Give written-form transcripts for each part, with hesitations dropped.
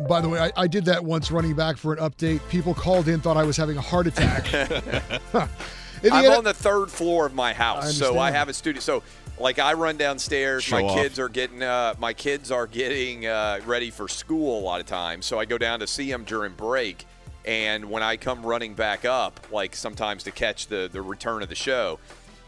By the way, I did that once running back for an update. People called in, thought I was having a heart attack. I'm on the third floor of my house, so I have a studio. So, like, I run downstairs. My kids are getting ready for school a lot of times, so I go down to see them during break. And when I come running back up, like sometimes to catch the return of the show,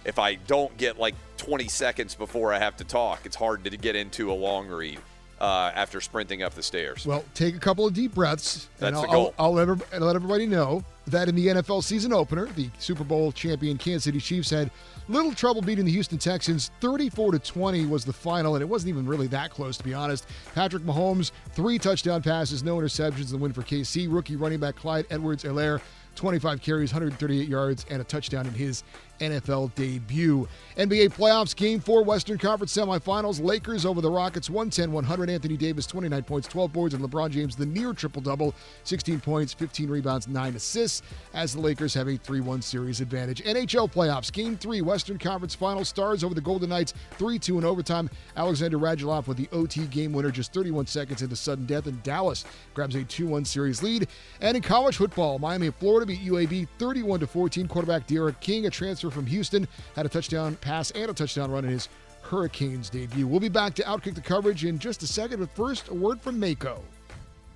if I don't get like 20 seconds before I have to talk, it's hard to get into a long read after sprinting up the stairs. Well, take a couple of deep breaths. That's the goal. I'll let everybody know that in the NFL season opener, the Super Bowl champion Kansas City Chiefs had little trouble beating the Houston Texans. 34-20 was the final, and it wasn't even really that close, to be honest. Patrick Mahomes, 3 touchdown passes, no interceptions, the win for KC. Rookie running back Clyde Edwards-Helaire, 25 carries, 138 yards, and a touchdown in his NFL debut. NBA playoffs, Game 4, Western Conference semifinals. Lakers over the Rockets, 110-100. Anthony Davis, 29 points, 12 boards, and LeBron James, the near triple-double, 16 points, 15 rebounds, 9 assists, as the Lakers have a 3-1 series advantage. NHL playoffs, Game 3, Western Conference final. Stars over the Golden Knights, 3-2 in overtime. Alexander Radulov with the OT game winner just 31 seconds into sudden death, and Dallas grabs a 2-1 series lead. And in college football, Miami and Florida beat UAB 31-14. Quarterback Derek King, a transfer from Houston, had a touchdown pass and a touchdown run in his Hurricanes debut. We'll be back to Outkick the coverage in just a second, but first, a word from Mako.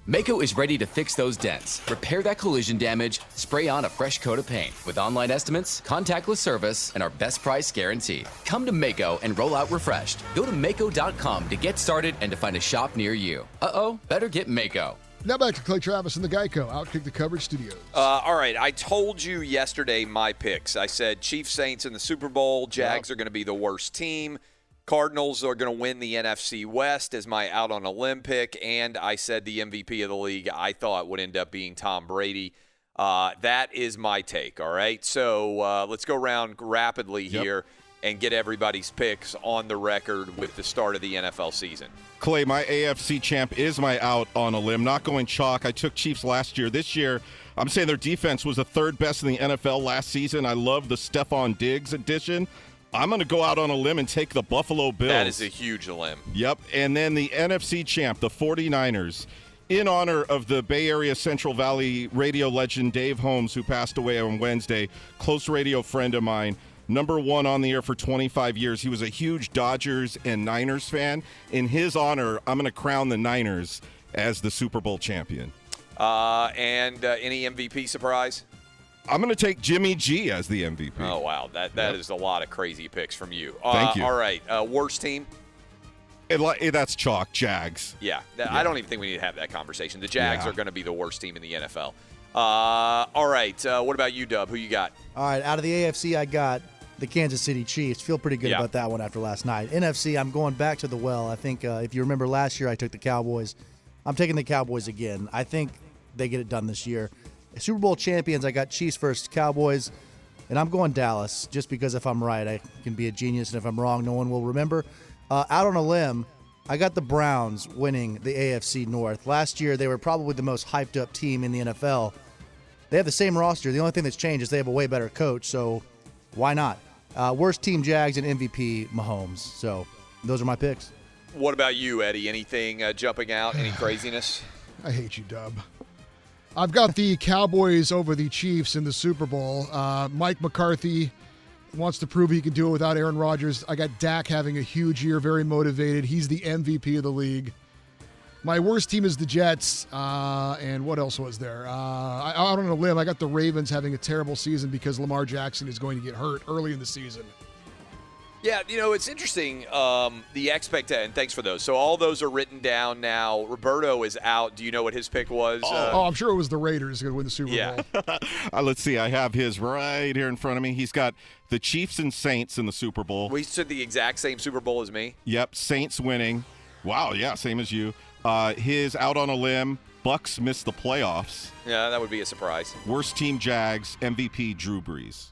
Mako is ready to fix those dents, repair that collision damage, spray on a fresh coat of paint. With online estimates, contactless service, and our best price guarantee. Come to Mako and roll out refreshed. Go to Mako.com to get started and to find a shop near you. Better get Mako. Now back to Clay Travis and the Geico Outkick the Coverage Studios. All right, I told you yesterday my picks. I said Chiefs Saints in the Super Bowl. Jags are going to be the worst team. Cardinals are going to win the NFC West as my out on a limb pick. And I said the MVP of the league I thought would end up being Tom Brady. That is my take, all right? So let's go around rapidly here and get everybody's picks on the record with the start of the NFL season. Clay, my AFC champ is my out on a limb. Not going chalk. I took Chiefs last year. This year, I'm saying their defense was the third best in the NFL last season. I love the Stephon Diggs addition. I'm going to go out on a limb and take the Buffalo Bills. That is a huge limb. Yep. And then the NFC champ, the 49ers. In honor of the Bay Area Central Valley radio legend Dave Holmes, who passed away on Wednesday, close radio friend of mine, number one on the air for 25 years. He was a huge Dodgers and Niners fan. In his honor, I'm going to crown the Niners as the Super Bowl champion. And any MVP surprise? I'm going to take Jimmy G as the MVP. Oh, wow. That is a lot of crazy picks from you. Thank you. All right. Worst team? That's chalk, Jags. Yeah. I don't even think we need to have that conversation. The Jags are going to be the worst team in the NFL. All right. What about you, Dub? Who you got? All right. Out of the AFC, I got the Kansas City Chiefs. Feel pretty good about that one after last night. NFC, I'm going back to the well. I think if you remember last year, I took the Cowboys. I'm taking the Cowboys again. I think they get it done this year. Super Bowl champions, I got Chiefs versus Cowboys, and I'm going Dallas just because if I'm right, I can be a genius, and if I'm wrong, no one will remember. Out on a limb, I got the Browns winning the AFC North. Last year, they were probably the most hyped-up team in the NFL. They have the same roster. The only thing that's changed is they have a way better coach, so why not? Worst team, Jags, and MVP, Mahomes. So those are my picks. What about you, Eddie? Anything jumping out? Any craziness? I hate you, Dub. I've got the Cowboys over the Chiefs in the Super Bowl. Mike McCarthy wants to prove he can do it without Aaron Rodgers. I got Dak having a huge year, very motivated. He's the MVP of the league. My worst team is the Jets. And what else was there? Out on a limb, I got the Ravens having a terrible season because Lamar Jackson is going to get hurt early in the season. Yeah, it's interesting, the expectation, and thanks for those. So all those are written down now. Roberto is out. Do you know what his pick was? I'm sure it was the Raiders going to win the Super Bowl. Let's see. I have his right here in front of me. He's got the Chiefs and Saints in the Super Bowl. We said the exact same Super Bowl as me. Yep, Saints winning. Wow, yeah, same as you. His out on a limb. Bucks missed the playoffs. Yeah, that would be a surprise. Worst team, Jags. MVP, Drew Brees.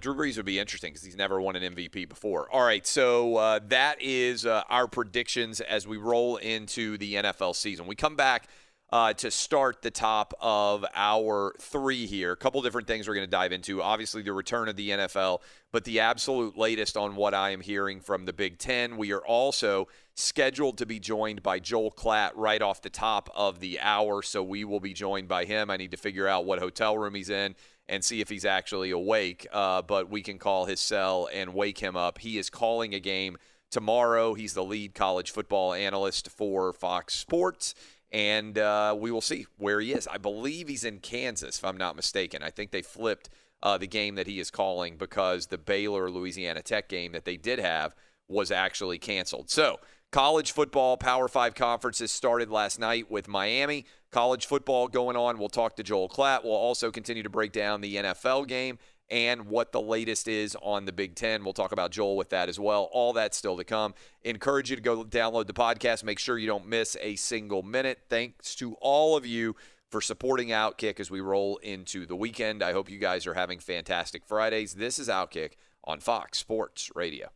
Drew Brees would be interesting because he's never won an MVP before. All right, so that is our predictions as we roll into the NFL season. We come back to start the top of hour 3 here. A couple different things we're going to dive into. Obviously, the return of the NFL, but the absolute latest on what I am hearing from the Big Ten. We are also scheduled to be joined by Joel Klatt right off the top of the hour, so we will be joined by him. I need to figure out what hotel room he's in and see if he's actually awake, but we can call his cell and wake him up. He is calling a game tomorrow. He's the lead college football analyst for Fox Sports, and we will see where he is. I believe he's in Kansas, if I'm not mistaken. I think they flipped the game that he is calling because the Baylor-Louisiana Tech game that they did have was actually canceled. So college football, Power 5 conferences started last night with Miami. College football going on. We'll talk to Joel Klatt. We'll also continue to break down the NFL game and what the latest is on the Big Ten. We'll talk about Joel with that as well. All that's still to come. Encourage you to go download the podcast. Make sure you don't miss a single minute. Thanks to all of you for supporting Outkick as we roll into the weekend. I hope you guys are having fantastic Fridays. This is Outkick on Fox Sports Radio.